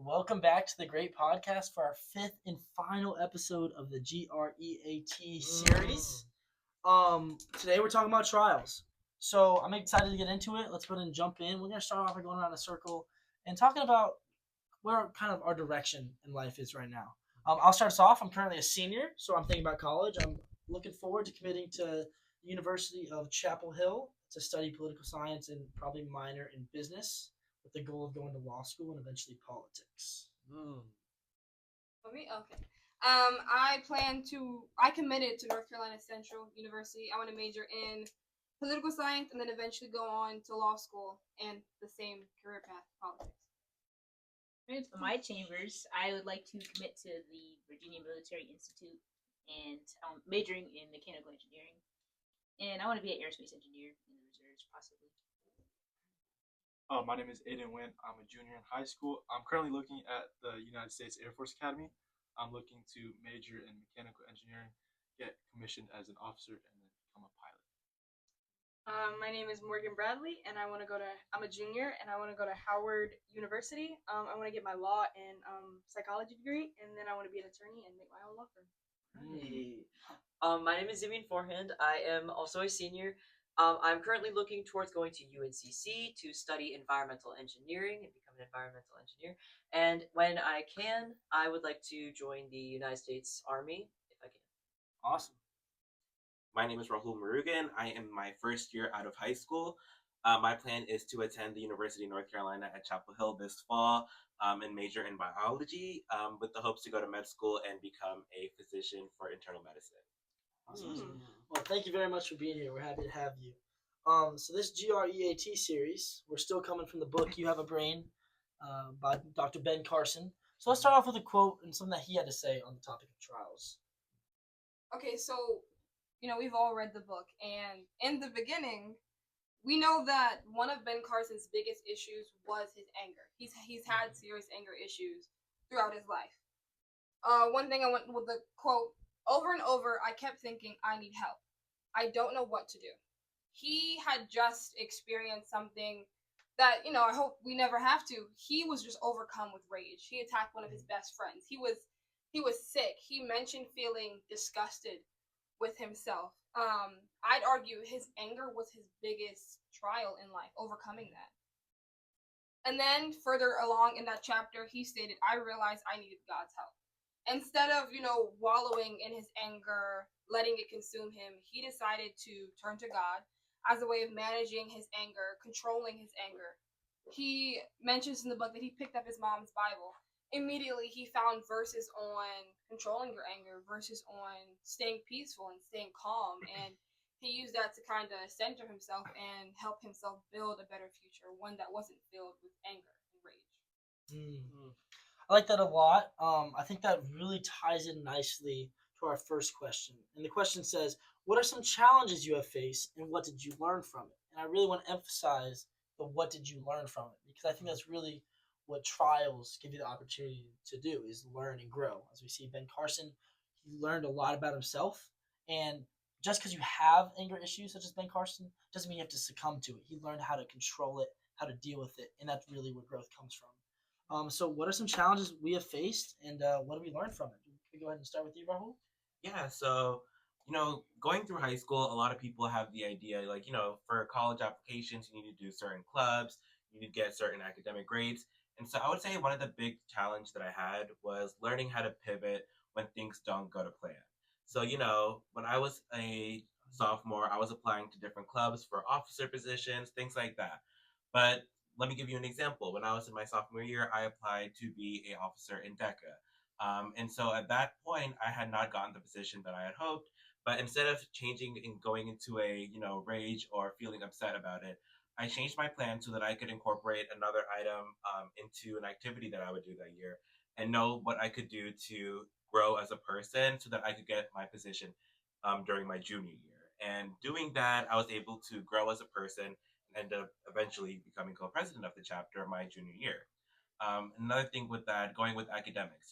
Welcome back to the great podcast for our fifth and final episode of the G.R.E.A.T series. Today we're talking about trials. So I'm excited to get into it. Let's go ahead and jump in. We're gonna start off by going around a circle and talking about where kind of our direction in life is right now. I'll start us off. I'm currently a senior, so I'm thinking about college. I'm looking forward to committing to the University of Chapel Hill to study political science and probably minor in business with the goal of going to law school and eventually politics. For me, okay. I committed to North Carolina Central University. I want to major in political science and then eventually go on to law school and the same career path, politics. For my chambers, I would like to commit to the Virginia Military Institute and majoring in mechanical engineering. And I want to be an aerospace engineer in the reserves, possibly. My name is Aiden Wynn. I'm a junior in high school. I'm currently looking at the United States Air Force Academy. I'm looking to major in mechanical engineering, get commissioned as an officer, and then become a pilot. My name is Morgan Bradley, and I'm a junior, and I want to go to Howard University. I want to get my law and psychology degree, and then I want to be an attorney and make my own law firm. Hey. My name is Zivian Forehand. I am also a senior. I'm currently looking towards going to UNCC to study environmental engineering and become an environmental engineer. And when I can, I would like to join the United States Army if I can. Awesome. My name is Rahul Murugan. I am my first year out of high school. My plan is to attend the University of North Carolina at Chapel Hill this fall and major in biology with the hopes to go to med school and become a physician for internal medicine. Awesome. Well, thank you very much for being here. We're happy to have you. So this G.R.E.A.T series, we're still coming from the book You Have a Brain by Dr. Ben Carson. So let's start off with a quote and something that he had to say on the topic of trials. Okay, so we've all read the book, and in the beginning, we know that one of Ben Carson's biggest issues was his anger. He's had serious anger issues throughout his life. One thing I went with the quote over and over, I kept thinking, I need help. I don't know what to do. He had just experienced something that, I hope we never have to. He was just overcome with rage. He attacked one of his best friends. He was sick. He mentioned feeling disgusted with himself. I'd argue his anger was his biggest trial in life, overcoming that. And then further along in that chapter, he stated, I realized I needed God's help. Instead of, wallowing in his anger, letting it consume him, he decided to turn to God as a way of managing his anger, controlling his anger. He mentions in the book that he picked up his mom's Bible. Immediately, he found verses on controlling your anger, verses on staying peaceful and staying calm, and he used that to kind of center himself and help himself build a better future, one that wasn't filled with anger and rage. I like that a lot. I think that really ties in nicely to our first question. And the question says, what are some challenges you have faced and what did you learn from it? And I really want to emphasize the what did you learn from it, because I think that's really what trials give you the opportunity to do, is learn and grow. As we see Ben Carson, he learned a lot about himself. And just because you have anger issues such as Ben Carson doesn't mean you have to succumb to it. He learned how to control it, how to deal with it. And that's really where growth comes from. So what are some challenges we have faced, and what do we learn from it? Can we go ahead and start with you, Rahul? Yeah, so, going through high school, a lot of people have the idea, like, for college applications, you need to do certain clubs, you need to get certain academic grades. And so I would say one of the big challenge that I had was learning how to pivot when things don't go to plan. So, when I was a sophomore, I was applying to different clubs for officer positions, things like that. But let me give you an example. When I was in my sophomore year, I applied to be an officer in DECA. And so at that point, I had not gotten the position that I had hoped. But instead of changing and going into a, rage or feeling upset about it, I changed my plan so that I could incorporate another item into an activity that I would do that year and know what I could do to grow as a person so that I could get my position during my junior year. And doing that, I was able to grow as a person and end up eventually becoming co-president of the chapter my junior year. Another thing with that, going with academics,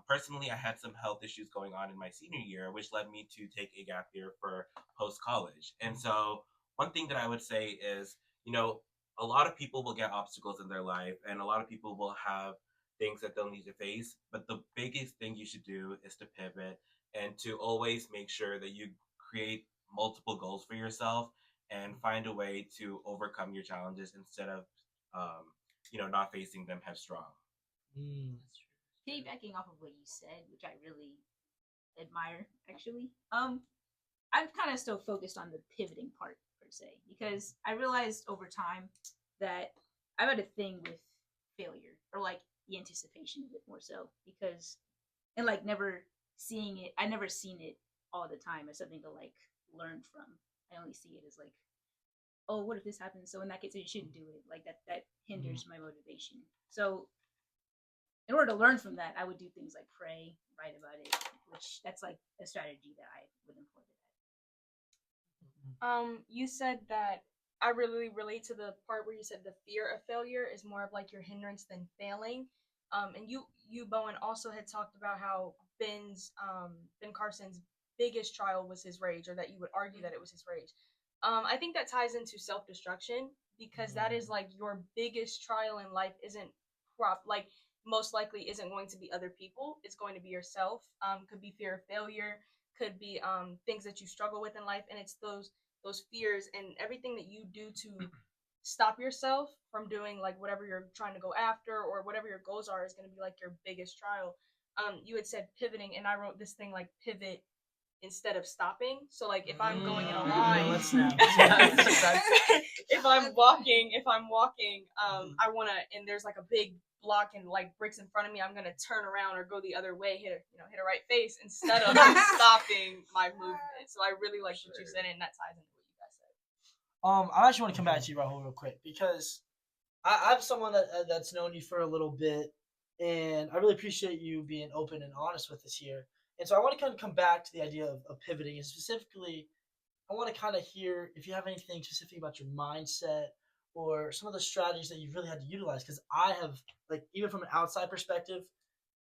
personally, I had some health issues going on in my senior year, which led me to take a gap year for post-college. And so one thing that I would say is, a lot of people will get obstacles in their life, and a lot of people will have things that they'll need to face. But the biggest thing you should do is to pivot and to always make sure that you create multiple goals for yourself and find a way to overcome your challenges instead of, not facing them headstrong. Mm. Piggybacking off of what you said, which I really admire, actually. I'm kind of still focused on the pivoting part per se because I realized over time that I've had a thing with failure or like the anticipation of it more so because and like never seeing it. I never seen it all the time as something to like learn from. I only see it as like, oh, what if this happens? So in that case, you shouldn't do it. Like that hinders my motivation. So in order to learn from that, I would do things like pray, write about it, which that's like a strategy that I would employ. You said that I really relate to the part where you said the fear of failure is more of like your hindrance than failing. And you Bowen also had talked about how Ben Carson's biggest trial was his rage, or that you would argue that it was his rage. I think that ties into self-destruction because that is like your biggest trial in life isn't most likely isn't going to be other people. It's going to be yourself. Could be fear of failure, could be things that you struggle with in life, and it's those fears and everything that you do to stop yourself from doing like whatever you're trying to go after or whatever your goals are is going to be like your biggest trial. You had said pivoting, and I wrote this thing like pivot instead of stopping. So like if I'm going in a line, if I'm walking, I wanna, and there's like a big block and like bricks in front of me, I'm gonna turn around or go the other way, hit a right face instead of stopping my movement. So I really like what you said, and that ties into what you guys said. I actually want to come back to you, Rahul, real quick because I'm someone that's known you for a little bit, and I really appreciate you being open and honest with us here. And so I want to kind of come back to the idea of pivoting, and specifically, I want to kind of hear if you have anything specific about your mindset or some of the strategies that you've really had to utilize. Because I have, like, even from an outside perspective,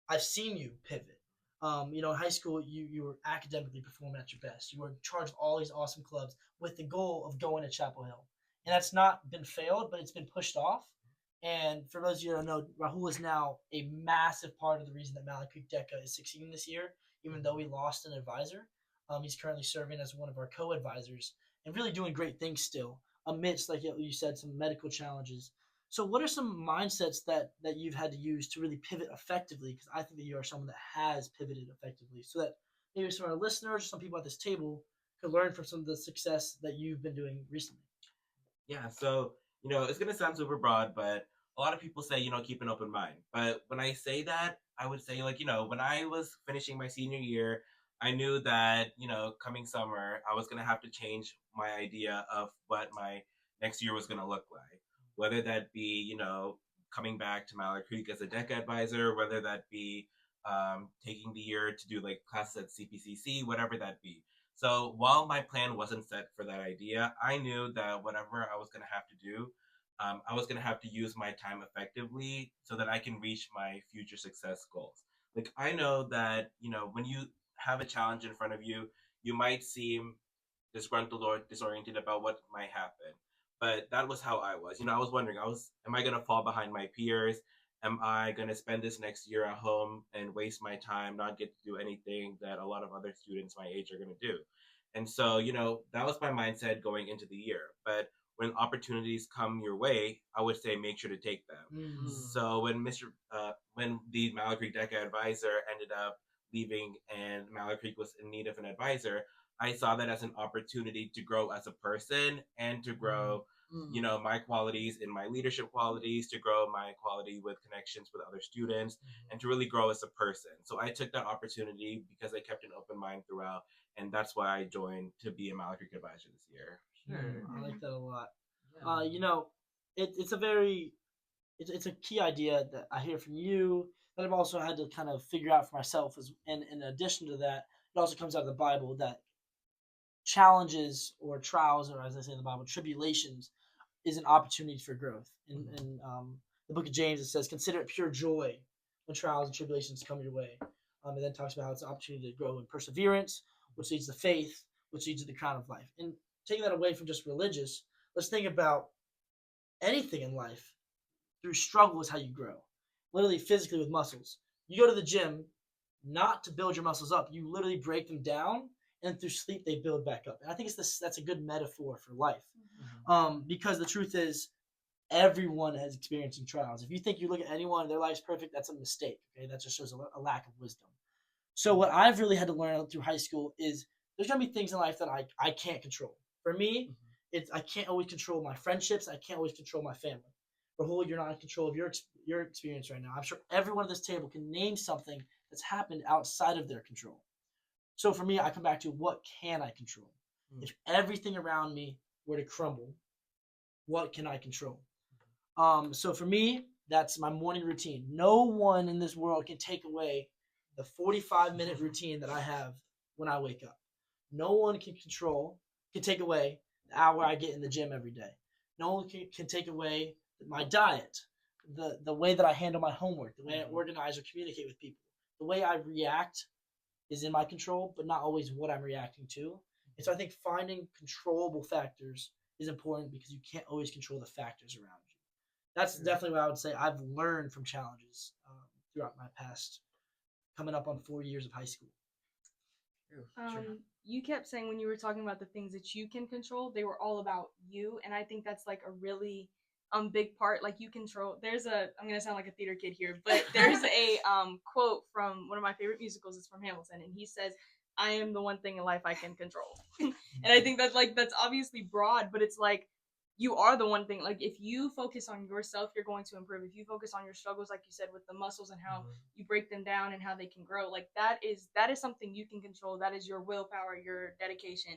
I've seen you pivot. In high school, you were academically performing at your best. You were in charge of all these awesome clubs with the goal of going to Chapel Hill, and that's not been failed, but it's been pushed off. And for those of you who don't know, Rahul is now a massive part of the reason that Malik Creek DECA is succeeding this year, even though we lost an advisor. He's currently serving as one of our co-advisors and really doing great things still amidst, like you said, some medical challenges. So what are some mindsets that you've had to use to really pivot effectively? Because I think that you are someone that has pivoted effectively so that maybe some of our listeners, some people at this table could learn from some of the success that you've been doing recently. Yeah, so, it's going to sound super broad, but a lot of people say, keep an open mind. But when I say that, I would say, like, when I was finishing my senior year, I knew that, coming summer, I was going to have to change my idea of what my next year was going to look like. Whether that be, coming back to Mallard Creek as a DECA advisor, whether that be taking the year to do like classes at CPCC, whatever that be. So while my plan wasn't set for that idea, I knew that whatever I was going to have to do, I was going to have to use my time effectively so that I can reach my future success goals. Like, I know that, when you have a challenge in front of you, you might seem disgruntled or disoriented about what might happen. But that was how I was. I was wondering, am I going to fall behind my peers? Am I going to spend this next year at home and waste my time, not get to do anything that a lot of other students my age are going to do? And so, that was my mindset going into the year. But when opportunities come your way, I would say make sure to take them. Mm. So when the Mallard Creek DECA advisor ended up leaving and Mallard Creek was in need of an advisor, I saw that as an opportunity to grow as a person and to grow, my qualities in my leadership qualities, to grow my quality with connections with other students, and to really grow as a person. So I took that opportunity because I kept an open mind throughout, and that's why I joined to be a Mallard Creek advisor this year. I like that a lot. It's a key idea that I hear from you that I've also had to kind of figure out for myself. And in addition to that, it also comes out of the Bible that challenges or trials, or as I say in the Bible, tribulations, is an opportunity for growth. In the book of James, it says, "Consider it pure joy when trials and tribulations come your way." And then talks about how it's an opportunity to grow in perseverance, which leads to faith, which leads to the crown of life. And taking that away from just religious, let's think about anything in life. Through struggle is how you grow. literally physically with muscles. You go to the gym not to build your muscles up. You literally break them down, and through sleep they build back up. And I think that's a good metaphor for life. Because the truth is, everyone has experiencing trials. If you think you look at anyone, their life's perfect, that's a mistake. Okay, that just shows a lack of wisdom. So what I've really had to learn through high school is there's gonna be things in life that I can't control. For me, it's I can't always control my friendships. I can't always control my family. Rahul, you're not in control of your experience right now. I'm sure everyone at this table can name something that's happened outside of their control. So for me, I come back to what can I control? If everything around me were to crumble, what can I control? So for me, that's my morning routine. No one in this world can take away the 45-minute routine that I have when I wake up. No one can take away the hour I get in the gym every day. No one can take away my diet, the way that I handle my homework, the way I organize or communicate with people. The way I react is in my control, but not always what I'm reacting to. And so I think finding controllable factors is important because you can't always control the factors around you. That's definitely what I would say I've learned from challenges throughout my past, coming up on 4 years of high school. You kept saying when you were talking about the things that you can control, they were all about you, and I think that's like a really big part. Like you control. I'm gonna sound like a theater kid here, but there's a quote from one of my favorite musicals. It's from Hamilton, and he says, "I am the one thing in life I can control." And I think that's obviously broad, but it's like you are the one thing. Like if you focus on yourself, you're going to improve. If you focus on your struggles, like you said, with the muscles and how you break them down and how they can grow, like that is something you can control. That is your willpower, your dedication,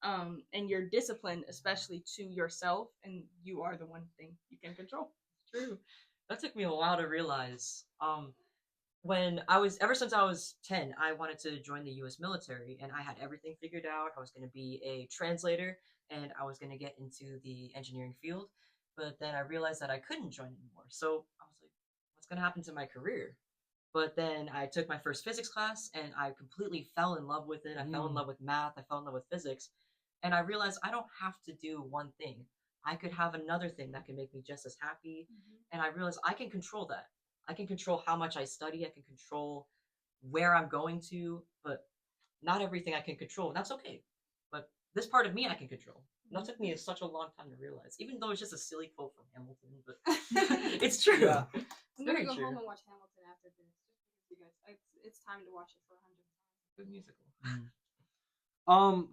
and your discipline, especially to yourself. And you are the one thing you can control. True. That took me a while to realize. Ever since I was 10, I wanted to join the U.S. military, and I had everything figured out. I was going to be a translator, and I was going to get into the engineering field. But then I realized that I couldn't join anymore. So I was like, what's going to happen to my career? But then I took my first physics class, and I completely fell in love with it. I fell in love with math. I fell in love with physics. And I realized I don't have to do one thing. I could have another thing that can make me just as happy. And I realized I can control that. I can control how much I study. I can control where I'm going to, but not everything I can control. And that's okay. But this part of me I can control. And that took me such a long time to realize, even though it's just a silly quote from Hamilton, but it's true. Yeah. I'm gonna go home and watch Hamilton after this. Just because you guys, it's time to watch it for 100 times. Good musical.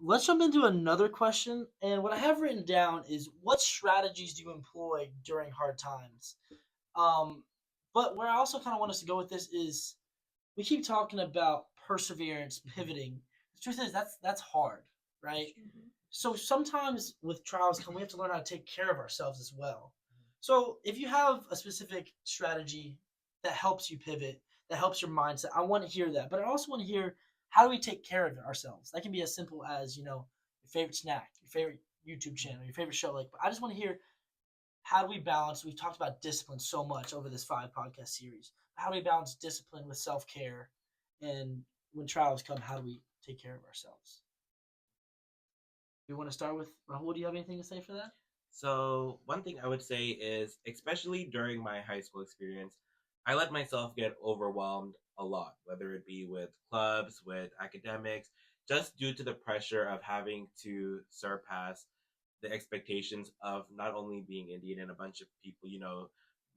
Let's jump into another question. And what I have written down is what strategies do you employ during hard times? But where I also kind of want us to go with this is we keep talking about perseverance, pivoting. The truth is that's hard, right? So sometimes with trials come, we have to learn how to take care of ourselves as well. So if you have a specific strategy that helps you pivot, that helps your mindset, I want to hear that. But I also want to hear, how do we take care of ourselves? That can be as simple as, your favorite snack, your favorite YouTube channel, your favorite show. But I just want to hear, how do we balance? We've talked about discipline so much over this 5 podcast series. How do we balance discipline with self-care? And when trials come, how do we take care of ourselves? We want to start with Rahul. Do you have anything to say for that? So one thing I would say is, especially during my high school experience, I let myself get overwhelmed a lot, whether it be with clubs, with academics, just due to the pressure of having to surpass the expectations of not only being Indian and a bunch of people,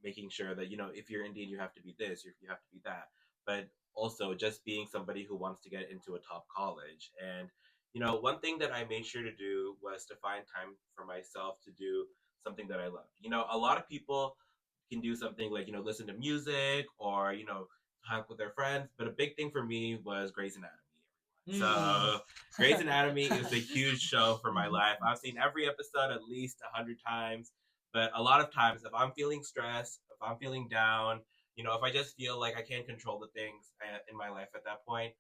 making sure that, if you're Indian, you have to be this, you have to be that, but also just being somebody who wants to get into a top college. And, one thing that I made sure to do was to find time for myself to do something that I love. A lot of people can do something like, listen to music or, hang with their friends. But a big thing for me was Grey's Anatomy. So Grey's Anatomy is a huge show for my life. I've seen every episode at least 100 times. But a lot of times, if I'm feeling stressed, if I'm feeling down, if I just feel like I can't control the things in my life at that point,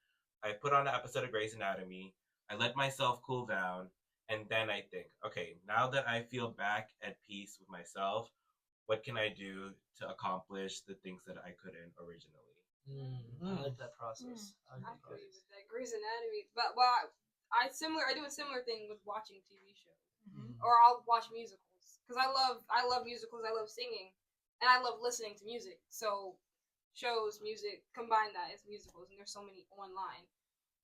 I put on an episode of Grey's Anatomy. I let myself cool down. And then I think, okay, now that I feel back at peace with myself, what can I do to accomplish the things that I couldn't originally? I like that process. I agree with that. Grey's Anatomy, but I do a similar thing with watching TV shows, or I'll watch musicals because I love musicals. I love singing, and I love listening to music. So shows, music, combine that as musicals, and there's so many online.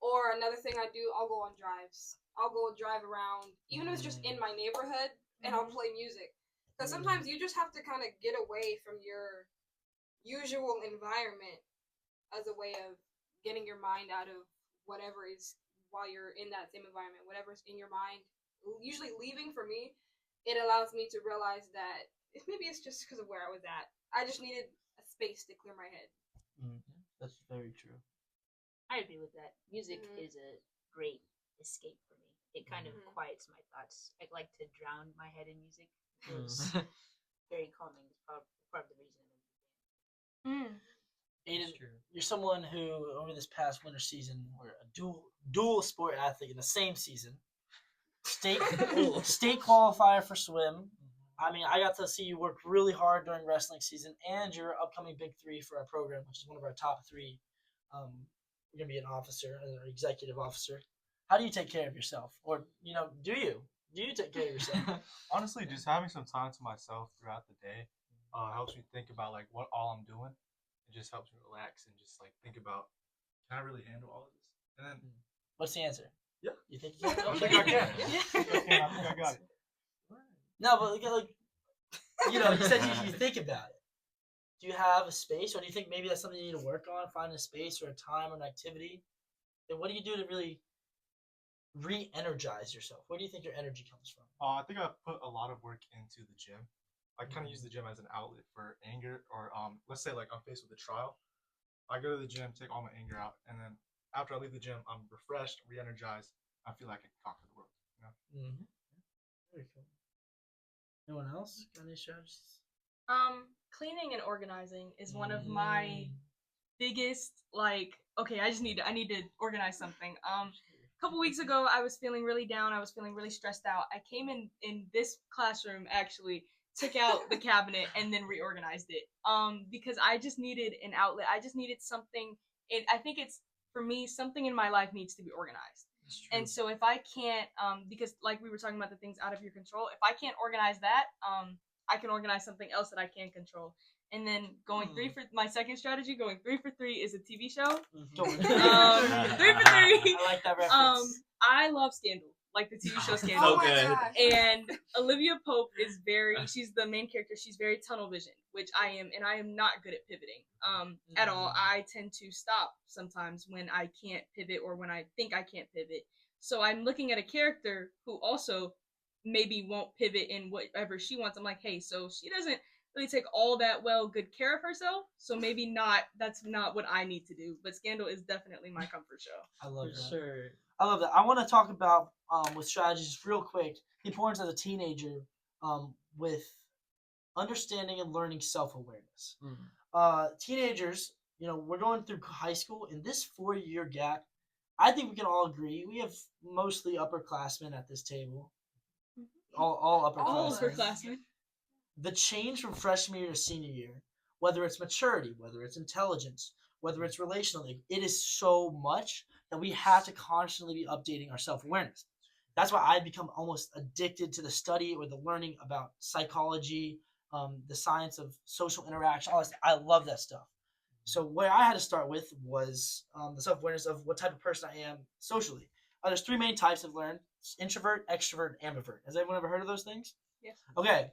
Or another thing I do, I'll go on drives. I'll go drive around, even if it's just in my neighborhood, and I'll play music. Because sometimes you just have to kind of get away from your usual environment as a way of getting your mind out of whatever is while you're in that same environment, whatever's in your mind. Usually leaving for me, it allows me to realize that maybe it's just because of where I was at. I just needed a space to clear my head. That's very true. I agree with that. Music Mhm. is a great escape for me. It kind of quiets my thoughts. I like to drown my head in music. It feels very calming. It's part of the reason I'm in the band. Aiden, you're someone who, over this past winter season, were a dual sport athlete in the same season. State qualifier for swim. I mean, I got to see you work really hard during wrestling season, and your upcoming Big 3 for our program, which is one of our top 3. You're gonna be an officer, an executive officer. How do you take care of yourself, or do you take care of yourself? Honestly, just having some time to myself throughout the day helps me think about like what all I'm doing. It just helps me relax and just like think about, can I really handle all of this? And then What's the answer? Yeah. You think you can? I think I can. I think I got it. No, but you said you think about it. Do you have a space, or do you think maybe that's something you need to work on, find a space or a time or an activity? And what do you do to really re-energize yourself? Where do you think your energy comes from? I think I put a lot of work into the gym. I kind of use the gym as an outlet for anger, or let's say like I'm faced with a trial. I go to the gym, take all my anger out, and then after I leave the gym, I'm refreshed, re-energized. I feel like I can conquer the world. Very cool. Anyone else got any strategies? Cleaning and organizing is one of my biggest, like, okay, I need to organize something. A couple weeks ago, I was feeling really down. I was feeling really stressed out. I came in this classroom, actually took out the cabinet and then reorganized it. Because I just needed an outlet. I just needed something. I think it's, for me, something in my life needs to be organized. And so if I can't, because like we were talking about the things out of your control, if I can't organize that, I can organize something else that I can control. And then my second strategy, going 3 for 3 is a TV show. 3 for 3. I like that reference. I love Scandal, like the TV show Scandal. Oh my gosh. And Olivia Pope is she's the main character. She's very tunnel vision, which I am, and I am not good at pivoting at all. I tend to stop sometimes when I can't pivot or when I think I can't pivot. So I'm looking at a character who also maybe won't pivot in whatever she wants. I'm like, hey, so she doesn't really take all that good care of herself, so maybe that's not what I need to do. But Scandal is definitely my comfort show. I love that. Sure. I love that. I want to talk about with strategies real quick, the importance as a teenager with understanding and learning self-awareness. Teenagers, we're going through high school. In this 4-year gap, I think we can all agree we have mostly upperclassmen at this table. All upperclassmen. All upperclassmen. The change from freshman year to senior year, whether it's maturity, whether it's intelligence, whether it's relational, it is so much that we have to constantly be updating our self-awareness. That's why I've become almost addicted to the study or the learning about psychology, the science of social interaction, all this. I love that stuff. So where I had to start with was the self-awareness of what type of person I am socially. There's 3 main types I've learned: introvert, extrovert, and ambivert. Has anyone ever heard of those things? Yes. Okay.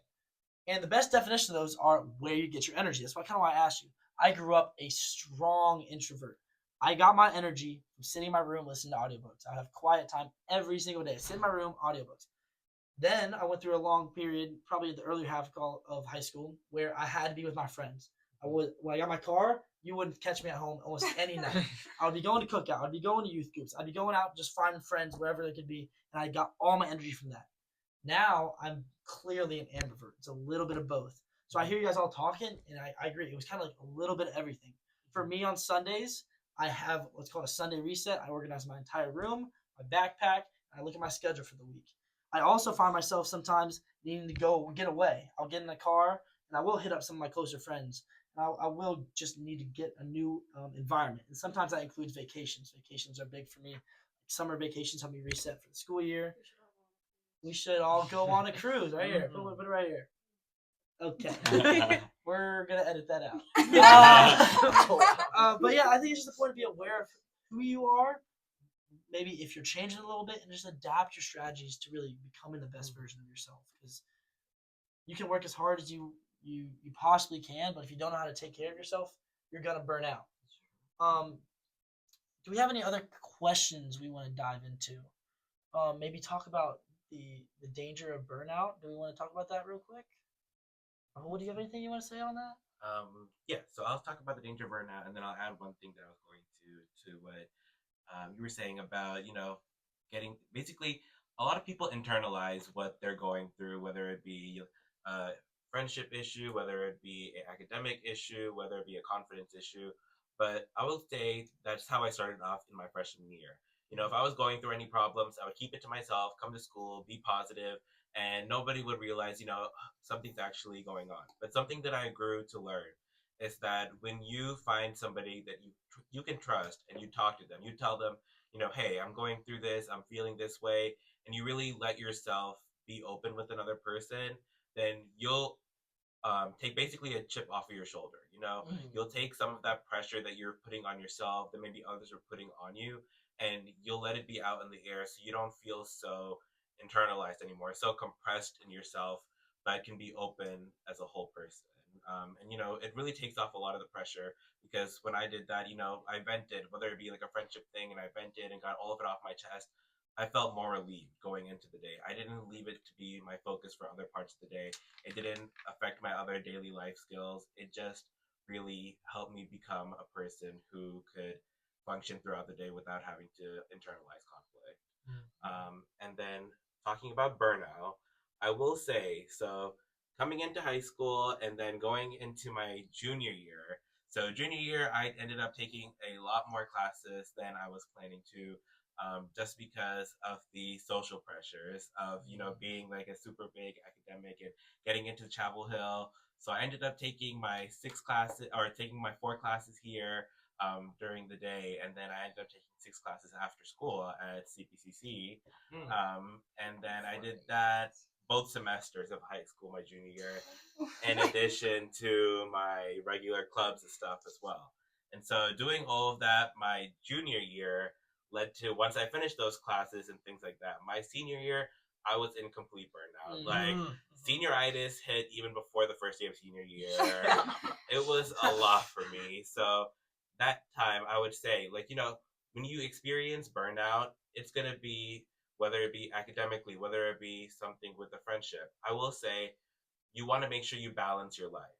And the best definition of those are where you get your energy. That's why I asked you. I grew up a strong introvert. I got my energy from sitting in my room listening to audiobooks. I have quiet time every single day. Sit in my room, audiobooks. Then I went through a long period, probably the earlier half of high school, where I had to be with my friends. When I got my car, you wouldn't catch me at home almost any night. I would be going to cookout. I'd be going to youth groups. I'd be going out just finding friends wherever they could be, and I got all my energy from that. Now I'm clearly an ambivert. It's a little bit of both. So I hear you guys all talking, and I agree. It was kind of like a little bit of everything. For me on Sundays, I have what's called a Sunday reset. I organize my entire room, my backpack, and I look at my schedule for the week. I also find myself sometimes needing to go get away. I'll get in the car, and I will hit up some of my closer friends. And I will just need to get a new environment. And sometimes that includes vacations. Vacations are big for me. Summer vacations help me reset for the school year. We should all go on a cruise right here. Put it right here. Okay. We're going to edit that out. But yeah, I think it's just important to be aware of who you are. Maybe if you're changing a little bit, and just adapt your strategies to really becoming the best version of yourself. Because you can work as hard as you possibly can, but if you don't know how to take care of yourself, you're gonna burn out. Do we have any other questions we want to dive into? Maybe talk about the danger of burnout. Do we want to talk about that real quick? Rahul, do you have anything you want to say on that? Yeah, so I'll talk about the danger of burnout, and then I'll add one thing that I was going to what you were saying about, getting basically a lot of people internalize what they're going through, whether it be a friendship issue, whether it be an academic issue, whether it be a confidence issue. But I will say that's how I started off in my freshman year. If I was going through any problems, I would keep it to myself, come to school, be positive, and nobody would realize, something's actually going on. But something that I grew to learn is that when you find somebody that you can trust and you talk to them, you tell them, hey, I'm going through this, I'm feeling this way, and you really let yourself be open with another person, then you'll take basically a chip off of your shoulder. You'll take some of that pressure that you're putting on yourself that maybe others are putting on you, and you'll let it be out in the air so you don't feel so internalized anymore, so compressed in yourself, but can be open as a whole person. And it really takes off a lot of the pressure, because when I did that, I vented, whether it be like a friendship thing, and I vented and got all of it off my chest. I felt more relieved going into the day. I didn't leave it to be my focus for other parts of the day. It didn't affect my other daily life skills. It just really helped me become a person who could function throughout the day without having to internalize conflict. And then talking about burnout, I will say, so coming into high school and then going into my junior year. So junior year, I ended up taking a lot more classes than I was planning to, just because of the social pressures of being like a super big academic and getting into Chapel Hill. So I ended up taking my 4 classes here during the day, and then I ended up taking 6 classes after school at CPCC. And then I did that both semesters of high school my junior year, in addition to my regular clubs and stuff as well. And so doing all of that my junior year led to, once I finished those classes and things like that, my senior year, I was in complete burnout. Like, senioritis hit even before the first day of senior year. It was a lot for me. So that time, I would say, when you experience burnout, it's going to be, whether it be academically, whether it be something with a friendship. I will say, you want to make sure you balance your life.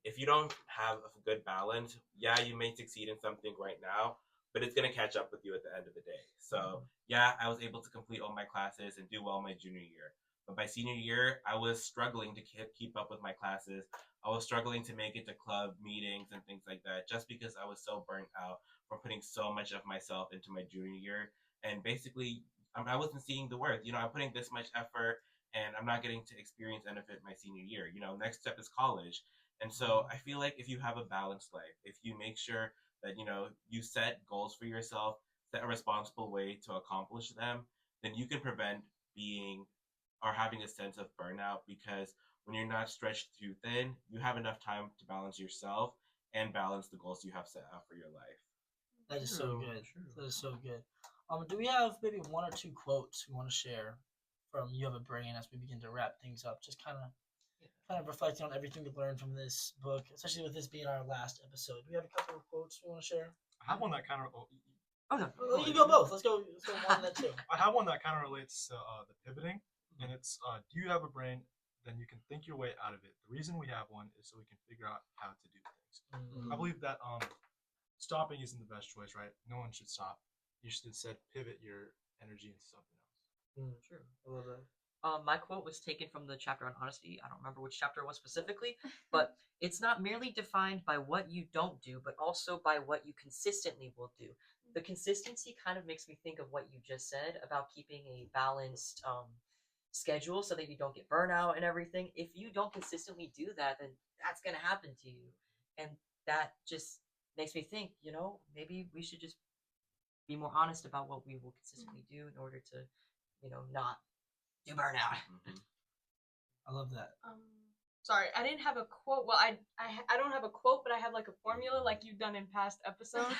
If you don't have a good balance, yeah, you may succeed in something right now, but it's going to catch up with you at the end of the day. So, yeah, I was able to complete all my classes and do well my junior year. But by senior year, I was struggling to keep up with my classes. I was struggling to make it to club meetings and things like that, just because I was so burnt out from putting so much of myself into my junior year. And basically, I wasn't seeing the worth. I'm putting this much effort, and I'm not getting to experience benefit my senior year. Next step is college. And so I feel like if you have a balanced life, if you make sure that, you set goals for yourself, set a responsible way to accomplish them, then you can prevent being or having a sense of burnout, because when you're not stretched too thin, you have enough time to balance yourself and balance the goals you have set out for your life. That is so good. That is so good. Do we have maybe 1 or 2 quotes we want to share from You Have a Brain as we begin to wrap things up? Just kind of reflecting on everything we've learned from this book, especially with this being our last episode. Do we have a couple of quotes we want to share? I have one that kind of. Oh no. Well, you can go both. Let's go one and then 2. I have one that kind of relates to the pivoting, and it's do you have a brain? Then you can think your way out of it. The reason we have one is so we can figure out how to do things. I believe that stopping isn't the best choice, right? No one should stop. You should instead pivot your energy into something else. True. I love that. My quote was taken from the chapter on honesty. I don't remember which chapter it was specifically, but it's not merely defined by what you don't do, but also by what you consistently will do. The consistency kind of makes me think of what you just said about keeping a balanced schedule so that you don't get burnout and everything. If you don't consistently do that, then that's going to happen to you. And that just makes me think, maybe we should just be more honest about what we will consistently do in order to, not do burnout. I love that. Sorry, I didn't have a quote. Well, I don't have a formula like you've done in past episodes.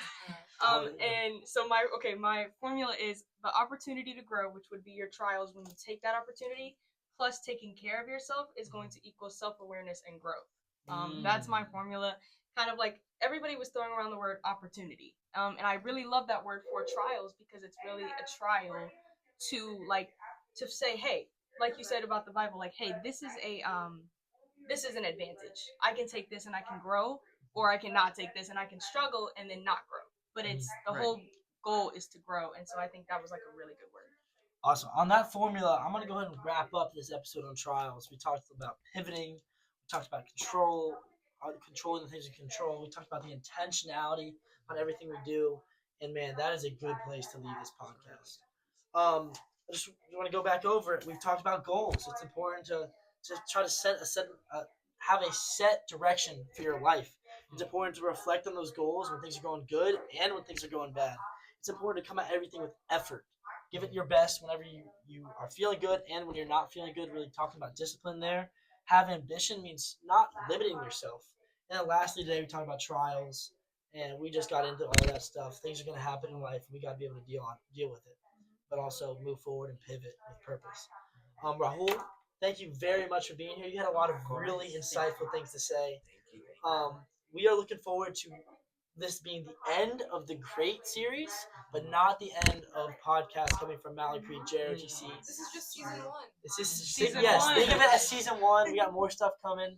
And so my formula is the opportunity to grow, which would be your trials when you take that opportunity, plus taking care of yourself is going to equal self-awareness and growth. That's my formula. Kind of like everybody was throwing around the word opportunity. And I really love that word for trials because it's really a trial to say, hey, like you said about the Bible, like, hey, this is an advantage. I can take this and I can grow, or I cannot take this and I can struggle and then not grow. But it's the whole goal is to grow, and so I think that was like a really good word. Awesome. On that formula, I'm going to go ahead and wrap up this episode on trials. We talked about pivoting. We talked about controlling the things we control. We talked about the intentionality on everything we do. And, man, that is a good place to leave this podcast. I just want to go back over it. We've talked about goals. It's important to try to have a set direction for your life. It's important to reflect on those goals when things are going good and when things are going bad. It's important to come at everything with effort. Give it your best whenever you are feeling good and when you're not feeling good, really talking about discipline there. Have ambition means not limiting yourself. And then lastly, today we talked about trials, and we just got into all that stuff. Things are going to happen in life, and we got to be able to deal with it, but also move forward and pivot with purpose. Rahul, thank you very much for being here. You had a lot of really insightful things to say. We are looking forward to this being the end of the G.R.E.A.T series, but not the end of podcasts coming from Mallard Creek JROTC. This is just season 1. This is Season yes, one. think of it as season 1. We got more stuff coming.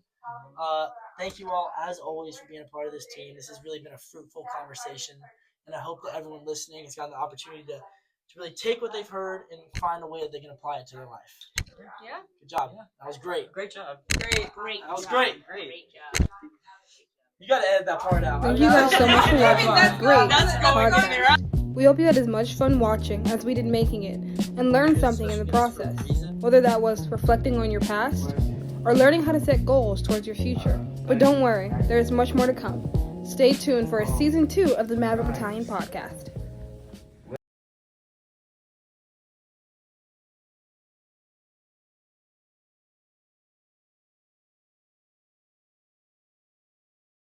Thank you all, as always, for being a part of this team. This has really been a fruitful conversation, and I hope that everyone listening has gotten the opportunity to really take what they've heard and find a way that they can apply it to their life. Yeah. Good job. That was great. Great job. Great. That was job. great. Great job. You got to edit that part out. Thank you guys so much for watching That's this great That's going on there. podcast. We hope you had as much fun watching as we did making it and learned something in the process, whether that was reflecting on your past or learning how to set goals towards your future. But don't worry, there is much more to come. Stay tuned for Season 2 of the Maverick Battalion podcast.